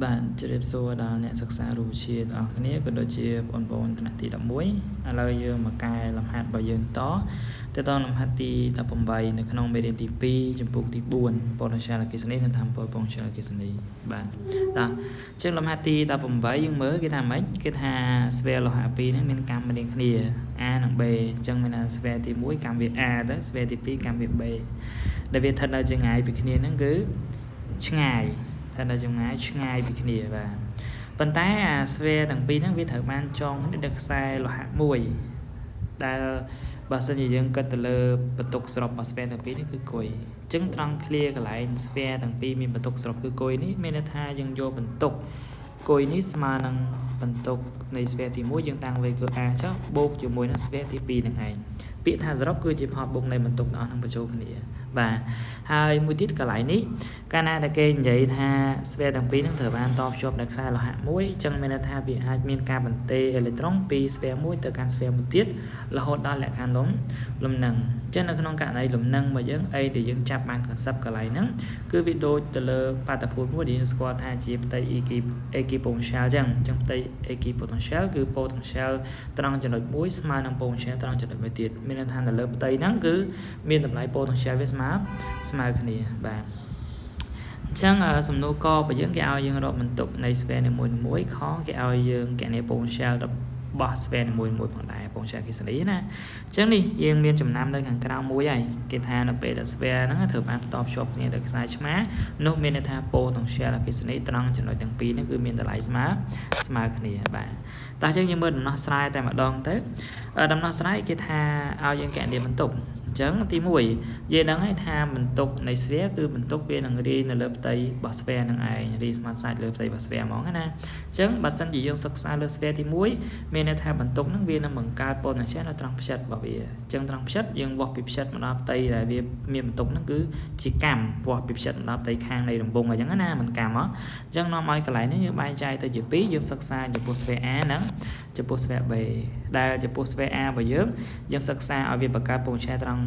bạnจะเรียบสัวดาวเนี่ยศึกษารูชีตอันนี้ก็โดยเฉพาะบนขณะที่ดำมวยเราเยอะมากายลำหัดใบยืนต่อแต่ตอนลำหัดตีตาปมใบในขนมเบเดนตีปีจมพูกตีบุญปนชาลกิสนีนั่นทำปนชาลกิสนีบ้านต่เช่นลำหัดตีตาปมใบยังเมื่อกี่ทำไหมกี่ทาสเปรลหาปีนั้นเป็นกรรมเบเดนขณีอาหนังเบจังเป็นสเปรตีมวยกรรมเบอาแต่สเปรตีปีกรรมเบเบได้เวทันเราจะไงปีขณีนั่นคือช่างท่านได้จงง่ายง่ายปีนี้và ปัญหาสเวต่างปีนั้นวิถีบ้านจองที่เด็กใส่หล่อมวยแต่บางสิ่งอย่างก็ตะเลประตูสอบสเวต่างปีนี่คือกุยจึงตรังเคลียร์กับหลายสเวต่างปีมีประตูสอบคือกุยนี้เมนทายังโยบรรทุกกุยนี้สมานังบรรทุกในสเวที่มวยยังต่างเวคืออาเจ้าโบกอยู่มวยนั้นสเวที่ปีหนึ่งไงปีทางสอบคือจีพอบงในบรรทุกนอนทางประโจคนี้và hai mũi tít cả lại ní Canada kênh vậy tha spare thằng pí năng thở ban top shop đặc sai là hạ mũi chân men tha bị admin ca bản tê electron pi spare mũi từ can spare một tiết là hốt đo lại khăn lống lùm nằng trên là không cả này lùm nâng mà dẫn ai để dẫn chạp ban cần sắp cả lại nắng cứ video từ lơ ba tập phút mũi đi squat tha chip tay ekip potential chẳng trong tay ekip potential cứ potential trăng cho đội mũi smart năng potential trăng cho đội mới tiết men tha là lơ tay nắng cứ miền tập lại potential với smart ស្មើគ្នាបាទអញ្ចឹងសំណួរកបើយើងគេឲ្យយើងរកបន្ទុកនៃ sphere នីមួយៗខគេឲ្យយើងកណនី potential របស់ sphere នីមួយៗផងដែរ potential គេស្ដីណាអញ្ចឹងនេះយើងមានចំណាំនៅខាងក្រៅមួយហើយគេថានៅពេលដែល sphere ហ្នឹងត្រូវបានបន្តភ្ជាប់គ្នាដោយខ្សែឆ្មានោះមានន័យថា potential គេស្ដីត្រង់ចំណុចទាំងពីរនេះគឺមានតម្លៃស្មើគ្នាបាទតោះអញ្ចឹងយើងមើលដំណោះស្រាយតែម្ដងទៅដំណោះស្រាយគេថាឲ្យយើងកណនីបន្ទុក ចឹងទី1យើងដឹងហើយថាបន្ទុកនៃ sphere គឺបន្ទុកវានឹងរាយនៅលើផ្ទៃរបស់ sphere នឹងឯងរាយ smart side លើផ្ទៃរបស់ sphere ហ្មងណាអញ្ចឹងបើសិនជាយើងសិក្សាលើ sphere ទី1មានន័យថាបន្ទុកហ្នឹងវានឹងបង្កើត potential នៅត្រង់ផ្ចិតរបស់វាអញ្ចឹងត្រង់ផ្ចិតយើងវាស់ពីផ្ចិតមកដល់ផ្ទៃដែលវាមានបន្ទុកហ្នឹងគឺជាកម្មវាស់ពីផ្ចិតមកដល់ផ្ទៃខាងនៃរង្វង់អញ្ចឹងណាមិនកម្មហ៎អញ្ចឹងនាំឲ្យកន្លែងនេះយើងបែងចែកទៅជា2យើងសិក្សាចំពោះ sphere A និងចំពោះ sphere B ដែលចំពោះ sphere A របស់យើងសិក្សាឲ្យវាបង្កើត potential ត្រង់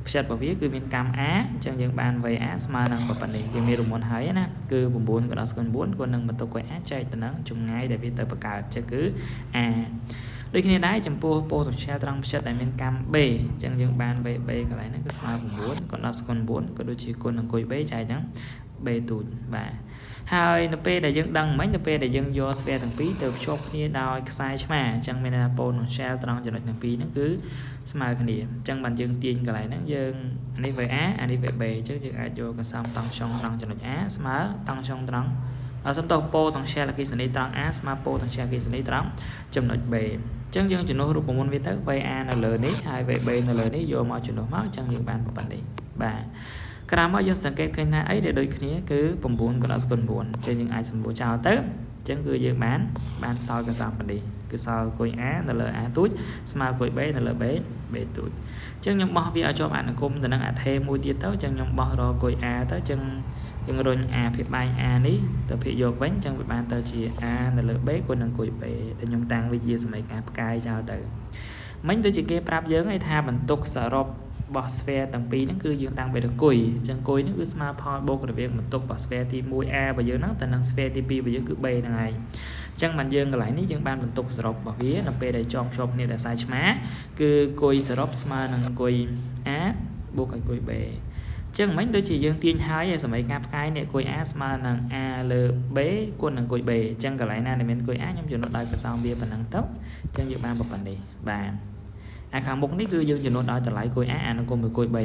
ផ្ចិតរបស់វាគឺមានកម្ម A អញ្ចឹងយើងបាន VA ស្មើនឹងប៉ុណ្ណេះយើងមានរង្វាន់ហើយណាគឺ9 ក៏ដល់ស្គន4គាត់នឹងបន្ទុក A ចែកទៅនឹងចម្ងាយដែលវាទៅបង្កើតចឹងគឺ A ដូចគ្នាដែរចំពោះ potential ត្រង់ផ្ចិតដែលមានកម្ម B អញ្ចឹងយើងបាន VB កន្លែងហ្នឹងគឺស្មើ9ក៏ដល់ស្គន4ក៏ដូចជាគុណនឹងគុយ B ចែកហ្នឹង B ទូចបាទហើយនៅពេលដែលយើងដឹងមិញទៅពេលដែលយើងយក sphere ទាំងពីរទៅភ្ជាប់គ្នាដោយខ្សែឆ្មាអញ្ចឹងមានថា potential ត្រង់ចំណុចទាំងពីរហ្នឹងគឺស្មើគ្នាអញ្ចឹងបានយើងទាញកន្លែងហ្នឹងយើងនេះ VA អានេះ VB អញ្ចឹងយើងអាចយកកសំតង់ចុងត្រង់ចំណុច A ស្មើតង់ចុងត្រង់សំដៅ potential អគ្គិសនីត្រង់ A ស្មើ potential អគ្គិសនីត្រង់ចំណុច B អញ្ចឹងយើងជំនួសរូបមន្តវាទៅ VA នៅលើនេះហើយ VB នៅលើនេះយកមកជំនួសមកអញ្ចឹងយើងបានប៉ុណ្ណេះបាទក្រោយមកយើងសង្កេតឃើញថាអីដែលដូចគ្នាគឺ9ក៏ដល់ស្គន4អញ្ចឹងយើងអាចសម្រួលចោលទៅអញ្ចឹងគឺយើងបានសល់កសោប៉ុណ្ណេះគឺសល់គុយ A នៅលើ A ទូចស្មើគុយ B នៅលើ B ទូចអញ្ចឹងខ្ញុំបោះវាឲ្យជាប់អនុគមទៅនឹងអថេមួយទៀតទៅអញ្ចឹងខ្ញុំបោះរកគុយ A ទៅអញ្ចឹងយើងរុញ A ភាគបែង A នេះទៅភាគយកវិញអញ្ចឹងវាបានទៅជា A នៅលើ B គុណនឹងគុយ B ដែលខ្ញុំតាំងវាជាសមីការផ្កាយចោលទៅមិញដូចជាគេប្រាប់យើងឲ្យថាបន្ទុកសរុប របស់ sphere ទាំងពីរហ្នឹងគឺយើងតាំងពីទៅគុយអញ្ចឹងគុយនេះគឺស្មើផលបូករវាងបន្ទុករបស់ sphere ទី 1A របស់យើងហ្នឹងទៅនឹង sphere ទី 2 របស់យើងគឺ B ហ្នឹងឯងអញ្ចឹងបានយើងកន្លែងនេះយើងបានបន្ទុកសរុបរបស់វានៅពេលដែលចងភ្ជាប់គ្នាដោយខ្សែឆ្មាគឺគុយសរុបស្មើនឹងគុយ A បូកឲ្យគុយ B អញ្ចឹងមិញដូចជាយើងទាញហើយឲ្យសមីការផ្កាយនេះគុយ A ស្មើនឹង A លើ B គុណនឹងគុយ B អញ្ចឹងកន្លែងណាដែលមានគុយ A ខ្ញុំចំនួនដោយកសោវាប៉ុណ្ណឹងទៅអញ្ចឹងយើងបានប៉ុណ្ណេះបាទអាខាងមុខនេះគឺយើងចំនួនឲ្យតម្លៃគុយ A អានឹងគុំមួយគុយ 3 ប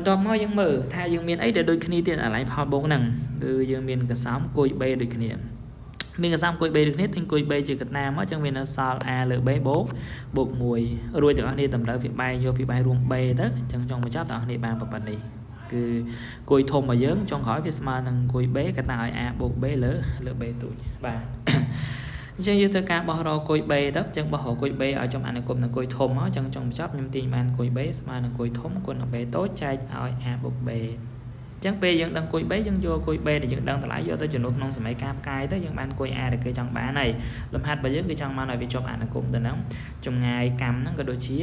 ន្ទាប់មកយើងមើលថាយើងមានអីដែលដូចគ្នាទៀតតម្លៃផលបូកហ្នឹងគឺយើងមានកសោគុយ B ដូចគ្នាមានកសោគុយ B ដូចគ្នាទិញគុយ B ជាកណ្ដាលមកអញ្ចឹងវានៅសល់ A លើ B បូក1រួចទាំងអស់គ្នាតម្រូវពីបែងយកពីបែងរួម B ទៅអញ្ចឹងចុងបញ្ចប់ទាំងអស់គ្នាបានប៉ុណ្ណេះគឺគុយធំរបស់យើងចុងក្រោយវាស្មើនឹងគុយ B កណ្ដាលឲ្យ A បូក B លើ B ទូចបាទអញ្ចឹងយើងធ្វើការបោះរកគុយ B ទៅអញ្ចឹងបោះរកគុយ B ឲ្យចំអនុគមនឹងគុយធំមកអញ្ចឹងចុងបញ្ចប់ខ្ញុំទាញបានគុយ B ស្មើនឹងគុយធំគុណនឹង B តូចចែកឲ្យ A បូក B អញ្ចឹងពេលយើងដឹងគុយ B យើងយកគុយ B ដែលយើងដឹងតម្លៃយកទៅចំនួនក្នុងសម័យការផ្កាយទៅយើងបានគុយ A ដែលគេចង់បានហើយលំហាត់របស់យើងគឺចង់បានឲ្យវាជាប់អនុគមទៅហ្នឹងចម្ងាយកម្មហ្នឹងក៏ដូចជា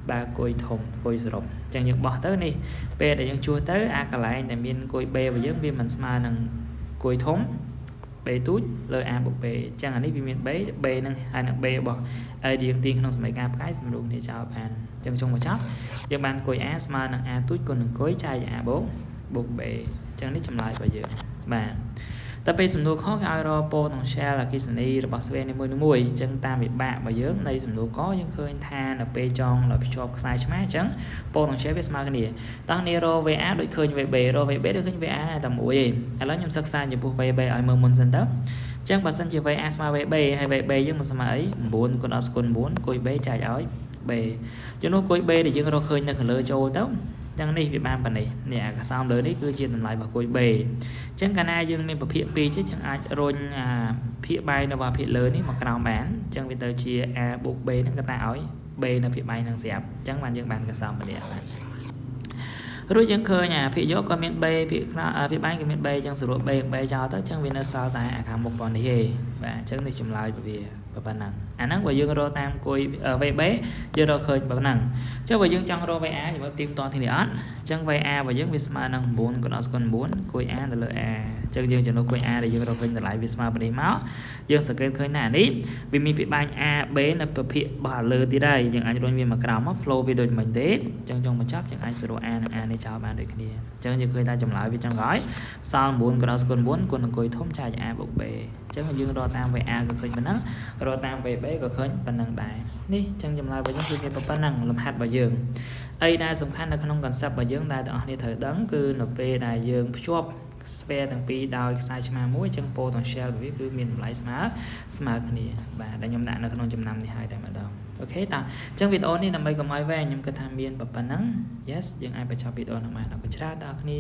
បើគុយធំគុយសរុបអញ្ចឹងយើងបោះទៅនេះពេលដែលយើងជួសទៅអាកន្លែងដែលមានគុយ B របស់យើងវាមិនស្មើនឹងគុយធំ B ទូចលើ A បូក B អញ្ចឹងអានេះវាមាន B នឹងហើយនឹង B របស់ A រៀងទីក្នុងសមីការផ្កាយសម្រួលគ្នាចោលបានអញ្ចឹងចុងបញ្ចប់យើងបានគុយ A ស្មើនឹង A ទូចគុណនឹងគុយចែក A បូក B អញ្ចឹងនេះចម្លើយរបស់យើងបាទតែពេលសំណួរខគេឲ្យរក potential អគ្គិសនីរបស់ស្វែងនីមួយៗអញ្ចឹងតាមវិបាករបស់យើងនៃសំណួរកយើងឃើញថានៅពេលចងដល់ភ្ជាប់ខ្សែឆ្មាអញ្ចឹង potential វាស្មើគ្នាតោះនេះរក VA ដូចឃើញ VB រក VB ដូចឃើញ VA តែមួយឯងឥឡូវខ្ញុំសិក្សាចំពោះ VB ឲ្យមើលមុនសិនទៅអញ្ចឹងបើសិនជា VA ស្មើ VB ហើយ VB យើងមិនស្មើអី9គុណ10ស្គុណ9គុយ B ចែកឲ្យ B ចំនួនគុយ B ដែលយើងរកឃើញនៅខាងលើចូលទៅចឹងនេះវាបានប៉ុណ្នេះនេះអាកសោមលើនេះគឺជាតម្លៃរបស់គុយ B អញ្ចឹងកាលណាយើងមានប្រភេទ2ជាយើងអាចរុញភាគបាយនៅភាគលើនេះមកក្រោមបានអញ្ចឹងវាទៅជា A បូក B ហ្នឹងក៏តែឲ្យ B នៅភាគបាយហ្នឹងស្រាប់អញ្ចឹងបានយើងបានកសោមម្នាក់បាទរួចយើងឃើញភាគយកក៏មាន B ភាគបាយក៏មាន B អញ្ចឹងសរុប B ចោលទៅអញ្ចឹងវានៅសល់តែខាងមុខប៉ុណ្នេះទេបាទអញ្ចឹងនេះចម្លើយរបស់វាប៉ុណ្ណឹងអាហ្នឹងបើយើងរកតាមគុយ VB យើងរកឃើញប៉ុណ្ណឹងអញ្ចឹងបើយើងចង់រក VA យើងមើលទៀងតគ្នាអត់អញ្ចឹង VA របស់យើងវាស្មើនឹង9គុណ10ស្គុណ9គុយ A ទៅលើ A អញ្ចឹងយើងចំនួនគុយ A ដែលយើងរកឃើញតម្លៃវាស្មើប៉ុណ្នេះមកយើងសង្កេតឃើញថានេះវាមានភាគបាយ A B នៅប្រភេទរបស់លើទៀតហើយយើងអាចរុញវាមកក្រោមមក flow វាដូចមិនទេអញ្ចឹងចុងបញ្ចប់យើងអាចសរុប A និង A នេះចោលបានដូចគ្នាអញ្ចឹងយើងឃើញថាចម្លើយវាចង់ក្រោយសល់9គុណ10ស្គុណ9គុណនឹងគុយធំចែក A បូក B អញ្ចឹងយើងរកតាម VA ក៏ឃើញប៉ុណ្ណឹងរកតាម VB ក៏ឃើញប៉ុណ្ណឹងដែរនេះអញ្ចឹងចម្លើយរបស់យើងគឺមានប៉ុណ្ណឹងលំហាត់របស់យើងអីដែលសំខាន់នៅក្នុង concept របស់យើងដែលទាំងអស់គ្នាត្រូវដឹងគឺនៅពេលដែលយើងភ្ជាប់ sphere ទាំងពីរដោយខ្សែឆ្មាមួយអញ្ចឹង potential របស់វាគឺមានតម្លៃស្មើគ្នាបាទដែលខ្ញុំដាក់នៅក្នុងចំណាំនេះហើយតែម្ដងអូខេតើអញ្ចឹងវីដេអូនេះដើម្បីកុំឲ្យវែងខ្ញុំគិតថាមានប៉ុណ្ណឹង yes យើងអាចបញ្ចប់វីដេអូនឹងបានអរគុណច្រើនដល់អ្នកគ្នា